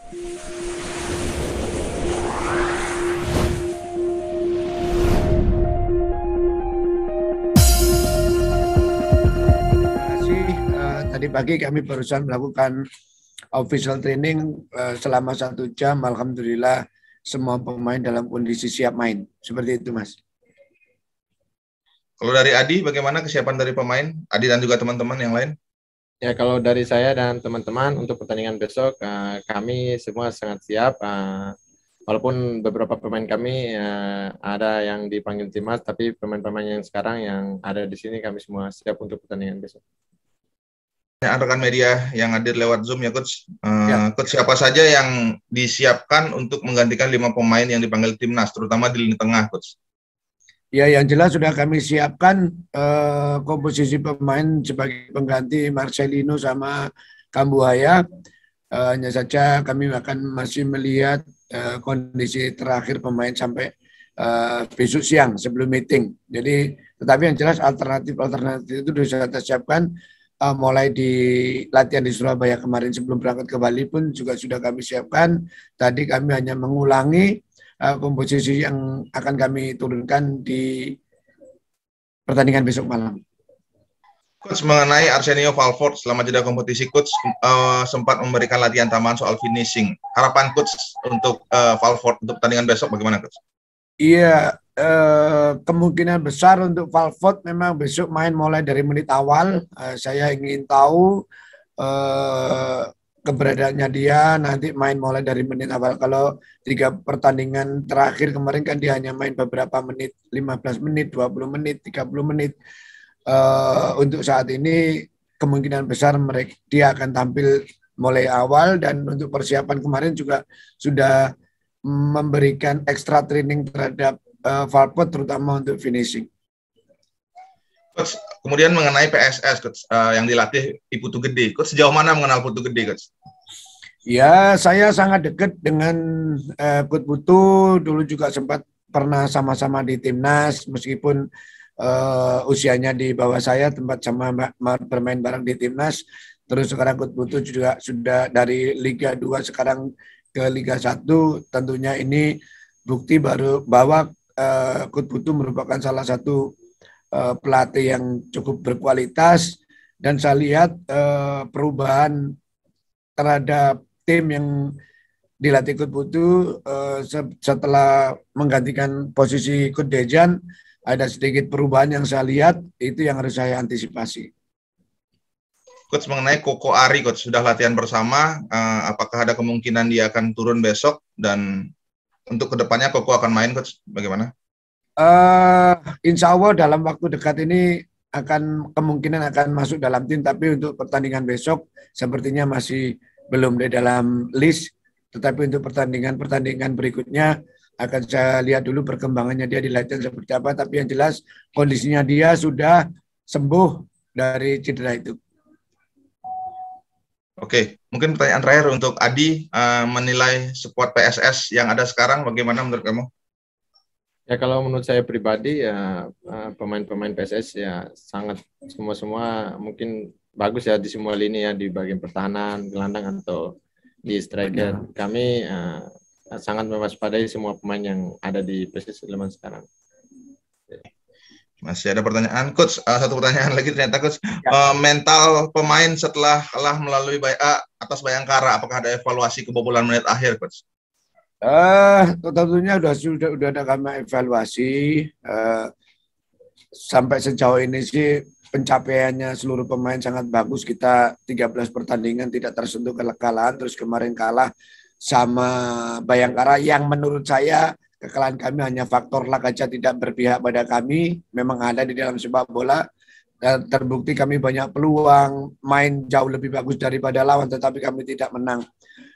Tadi pagi kami barusan melakukan official training selama 1 jam. Alhamdulillah semua pemain dalam kondisi siap main. Seperti itu, Mas. Kalau dari Adi, bagaimana kesiapan dari pemain? Adi dan juga teman-teman yang lain? Ya, kalau dari saya dan teman-teman untuk pertandingan besok, kami semua sangat siap. Walaupun beberapa pemain kami ada yang dipanggil timnas, tapi pemain-pemain yang sekarang yang ada di sini kami semua siap untuk pertandingan besok. Rekan media yang hadir lewat Zoom ya, Coach. Coach, siapa saja yang disiapkan untuk menggantikan 5 pemain yang dipanggil timnas, terutama di lini tengah, Coach? Ya, yang jelas sudah kami siapkan komposisi pemain sebagai pengganti Marcelino sama Kambuaya. Hanya saja kami akan masih melihat kondisi terakhir pemain sampai besok siang sebelum meeting. Jadi, tetapi yang jelas alternatif itu sudah kita siapkan. Mulai di latihan di Surabaya kemarin sebelum berangkat ke Bali pun juga sudah kami siapkan. Tadi kami hanya mengulangi komposisi yang akan kami turunkan di pertandingan besok malam. Coach, mengenai Arsenio Valford selama jeda kompetisi, Coach sempat memberikan latihan tambahan soal finishing. Harapan Coach untuk Valford untuk pertandingan besok bagaimana, Coach? Iya, kemungkinan besar untuk Valford memang besok main mulai dari menit awal. Saya ingin tahu keberadaannya dia nanti main mulai dari menit awal. Kalau 3 pertandingan terakhir kemarin kan dia hanya main beberapa menit, 15 menit, 20 menit, 30 menit. Untuk saat ini kemungkinan besar dia akan tampil mulai awal, dan untuk persiapan kemarin juga sudah memberikan extra training terhadap Valford terutama untuk finishing. Coach, kemudian mengenai PSS, Coach, yang dilatih di Putu Gede, Coach sejauh mana mengenal Putu Gede, Coach? Ya, saya sangat dekat dengan Coach Putu, dulu juga sempat pernah sama-sama di timnas, meskipun usianya di bawah saya, tempat sama bermain bareng di timnas. Terus sekarang Coach Putu juga sudah dari Liga 2 sekarang ke Liga 1, tentunya ini bukti baru bahwa Coach Putu merupakan salah satu pelatih yang cukup berkualitas, dan saya lihat perubahan terhadap tim yang dilatih Coach Putu setelah menggantikan posisi Coach Dejan, ada sedikit perubahan yang saya lihat, itu yang harus saya antisipasi. Coach, mengenai Koko Ari, Coach, sudah latihan bersama, apakah ada kemungkinan dia akan turun besok, dan untuk kedepannya Koko akan main, Coach, bagaimana? Insya Allah dalam waktu dekat ini kemungkinan akan masuk dalam tim, tapi untuk pertandingan besok sepertinya masih belum di dalam list, tetapi untuk pertandingan berikutnya akan saya lihat dulu perkembangannya dia di latihan seperti apa, tapi yang jelas kondisinya dia sudah sembuh dari cedera itu. Oke, mungkin pertanyaan terakhir untuk Adi, menilai skuad PSS yang ada sekarang bagaimana menurut kamu? Ya, kalau menurut saya pribadi ya pemain-pemain PSS ya sangat semua mungkin bagus ya di semua lini ya, di bagian pertahanan, gelandang atau di striker. Kami sangat mewaspadai semua pemain yang ada di PSS Sleman sekarang. Masih ada pertanyaan, Coach. Satu pertanyaan lagi ternyata, Coach. Mental pemain setelah kalah melalui atas Bayangkara, apakah ada evaluasi kebobolan menit akhir, Coach? Tentunya sudah ada kami evaluasi. Sampai sejauh ini sih pencapaiannya seluruh pemain sangat bagus. Kita 13 pertandingan tidak tersentuh kekalahan, terus kemarin kalah sama Bayangkara yang menurut saya kekalahan kami hanya faktor luck aja, tidak berpihak pada kami. Memang ada di dalam sepak bola, dan terbukti kami banyak peluang, main jauh lebih bagus daripada lawan, tetapi kami tidak menang.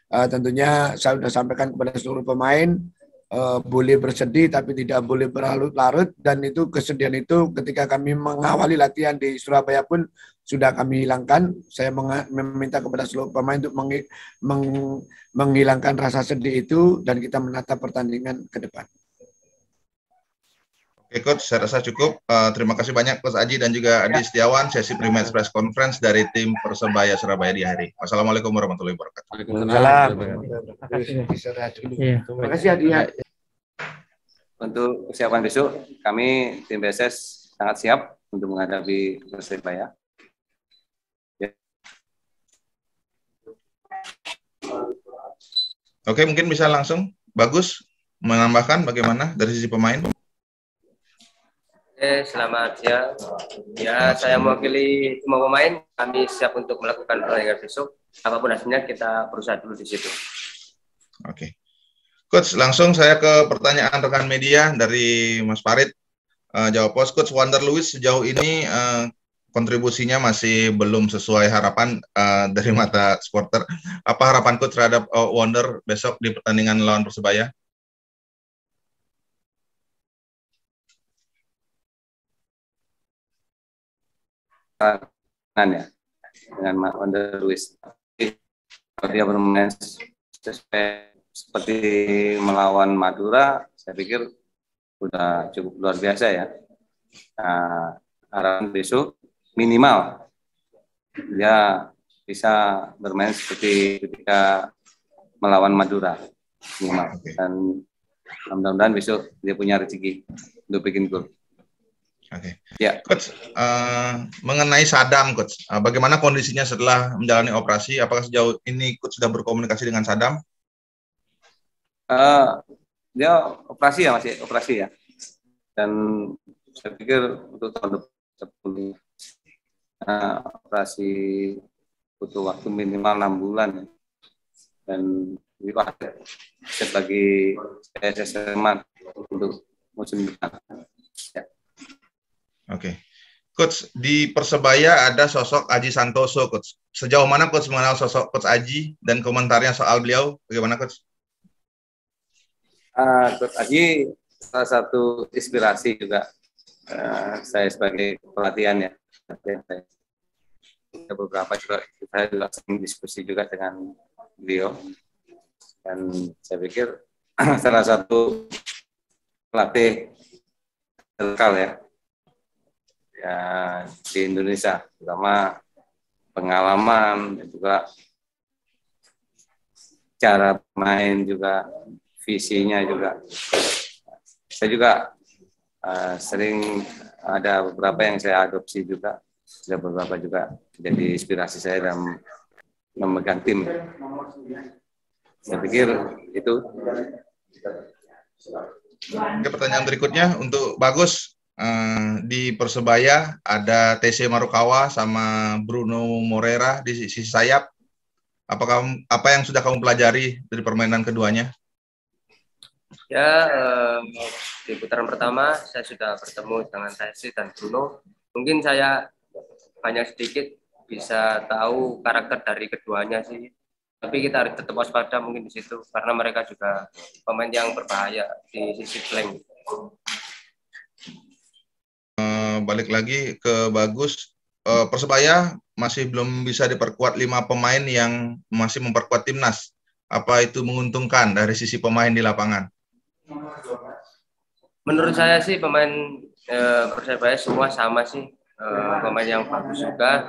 Tentunya saya sudah sampaikan kepada seluruh pemain, boleh bersedih tapi tidak boleh berlarut-larut, dan itu kesedihan itu ketika kami mengawali latihan di Surabaya pun sudah kami hilangkan. Saya meminta kepada seluruh pemain untuk menghilangkan rasa sedih itu, dan kita menatap pertandingan ke depan. Oke, Coach, saya rasa cukup. Terima kasih banyak Coach Aji dan juga Adi Setiawan. Sesi pre-match press conference dari tim Persebaya Surabaya diakhiri. Wassalamualaikum warahmatullahi wabarakatuh. Waalaikumsalam. Terima kasih. Terima kasih Adi. Untuk kesiapan besok, kami tim PSS sangat siap untuk menghadapi Persebaya. Oke, mungkin bisa langsung Bagus menambahkan bagaimana dari sisi pemain. Selamat siang. Ya, saya mewakili semua pemain. Kami siap untuk melakukan pertandingan besok. Apapun hasilnya, kita berusaha dulu di situ. Oke. Coach, langsung saya ke pertanyaan rekan media dari Mas Farid. Jawab pos, Coach Wander Luiz sejauh ini kontribusinya masih belum sesuai harapan dari mata supporter. Apa harapan Coach terhadap Wander besok di pertandingan lawan Persebaya? Ya, dengan Wander Luiz. Kalau dia bermain seperti melawan Madura, saya pikir sudah cukup luar biasa ya. Harapan besok minimal dia bisa bermain seperti ketika melawan Madura minimal. Dan mudah-mudahan besok dia punya rezeki untuk bikin gol. Oke. Ya. Coach, mengenai Sadam, Coach, bagaimana kondisinya setelah menjalani operasi? Apakah sejauh ini Coach sudah berkomunikasi dengan Sadam? Dia operasi ya, masih operasi ya. Dan saya pikir untuk tahun depan operasi butuh waktu minimal 6 bulan. Dan itu sebagai PSSM untuk musim depan. Ya. Oke. Coach, di Persebaya ada sosok Aji Santoso, Coach. Sejauh mana Coach mengenal sosok Coach Aji dan komentarnya soal beliau? Bagaimana, Coach? Coach Aji salah satu inspirasi juga saya sebagai pelatihan ya. Beberapa juga saya juga sering diskusi juga dengan beliau. Dan saya pikir salah satu pelatih terkenal ya di Indonesia, terutama pengalaman dan juga cara main juga, visinya juga. Saya juga sering ada beberapa yang saya adopsi juga, ada beberapa juga jadi inspirasi saya dalam memegang tim. Saya pikir itu. Oke, pertanyaan berikutnya untuk Bagus. Di Persebaya ada TC Marukawa sama Bruno Moreira di sisi sayap. Apa yang sudah kamu pelajari dari permainan keduanya? Ya, di putaran pertama saya sudah bertemu dengan TC dan Bruno. Mungkin saya banyak sedikit bisa tahu karakter dari keduanya sih. Tapi kita harus tetap waspada mungkin di situ karena mereka juga pemain yang berbahaya di sisi flank. Balik lagi ke Bagus, Persebaya masih belum bisa diperkuat 5 pemain yang masih memperkuat timnas. Apa itu menguntungkan dari sisi pemain di lapangan? Menurut saya sih pemain Persebaya semua sama sih, pemain yang bagus juga.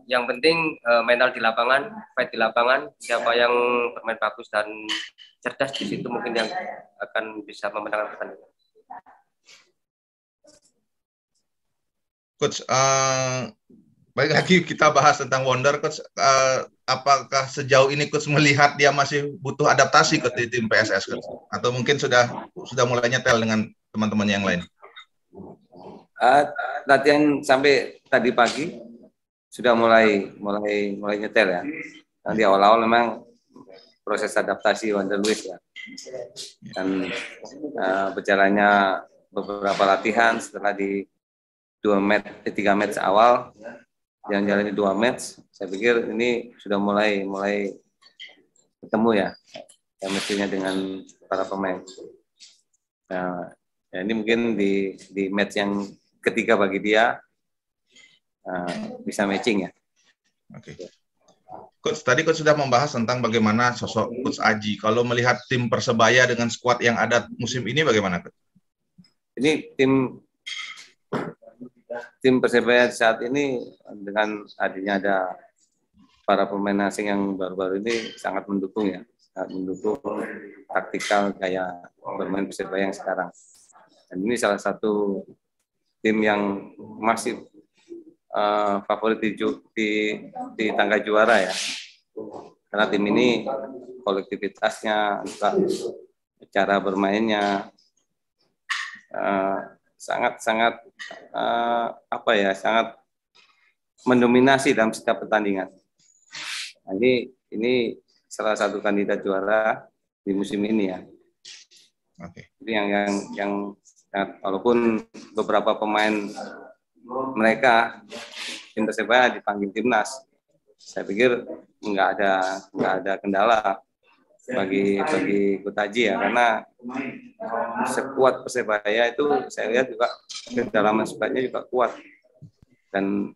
Yang penting mental di lapangan, fight di lapangan. Siapa yang bermain bagus dan cerdas di situ mungkin yang akan bisa memenangkan pertandingan. Coach, balik lagi kita bahas tentang Wonder, Coach. Apakah sejauh ini Coach melihat dia masih butuh adaptasi ke tim PSS, Coach? Atau mungkin sudah mulai nyetel dengan teman-teman yang lain? Latihan sampai tadi pagi sudah mulai nyetel ya. Nanti awal-awal memang proses adaptasi Wander Luiz ya. Dan berjalannya beberapa latihan setelah di 3 match awal yang jalani 2 match, saya pikir ini sudah mulai ketemu ya mestinya dengan para pemain. Nah, ya ini mungkin di match yang ketiga bagi dia bisa matching ya. Oke. Coach, tadi Coach sudah membahas tentang bagaimana sosok Coach Aji. Kalau melihat tim Persebaya dengan skuad yang ada musim ini bagaimana, Coach? ini tim Persebaya saat ini dengan adanya ada para pemain asing yang baru-baru ini sangat mendukung ya, sangat mendukung taktikal kayak bermain Persebaya yang sekarang. Dan ini salah satu tim yang masih favorit di tangga juara ya, karena tim ini kolektivitasnya, cara bermainnya sangat sangat mendominasi dalam setiap pertandingan. Nah, ini salah satu kandidat juara di musim ini ya. Oke. Jadi yang walaupun beberapa pemain mereka tim Persebaya dipanggil timnas, saya pikir nggak ada kendala bagi Kutaji ya, karena sekuat Persebaya itu saya lihat juga kedalaman skuadnya juga kuat, dan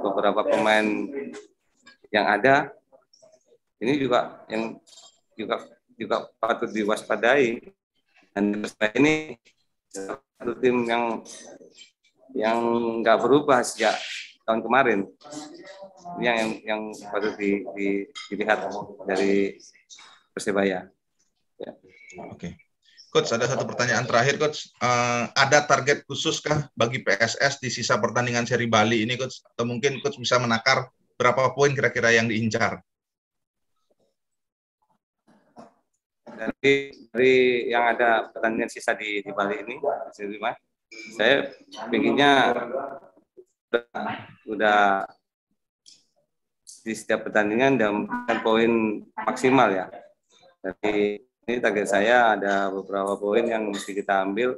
beberapa pemain yang ada ini juga patut diwaspadai, dan Persebaya ini satu tim yang nggak berubah sejak tahun kemarin. Ini yang patut dilihat dari Persebaya. Ya. Oke. Coach, ada satu pertanyaan terakhir, Coach. Ada target khususkah bagi PSS di sisa pertandingan seri Bali ini, Coach? Atau mungkin Coach bisa menakar berapa poin kira-kira yang diincar? Dari yang ada pertandingan sisa di Bali ini, saya pinginnya udah di setiap pertandingan dan poin maksimal ya. Jadi ini target saya ada beberapa poin yang mesti kita ambil,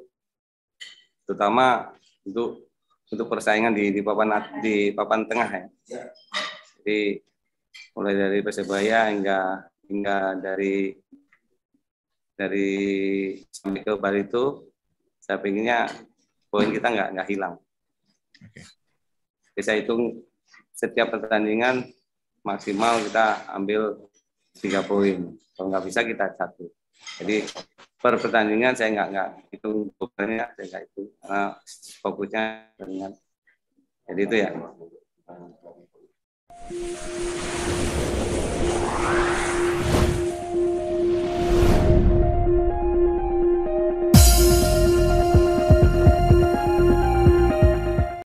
terutama untuk persaingan di papan tengah ya. Jadi mulai dari Persebaya hingga dari sampai ke Bali itu, saya pinginnya poin kita nggak hilang. Bisa hitung setiap pertandingan maksimal kita ambil 3 poin. Kalau nggak bisa kita 1. Jadi per pertandingan saya nggak hitung poinnya, saya nggak hitung karena fokusnya dengan. Jadi itu ya.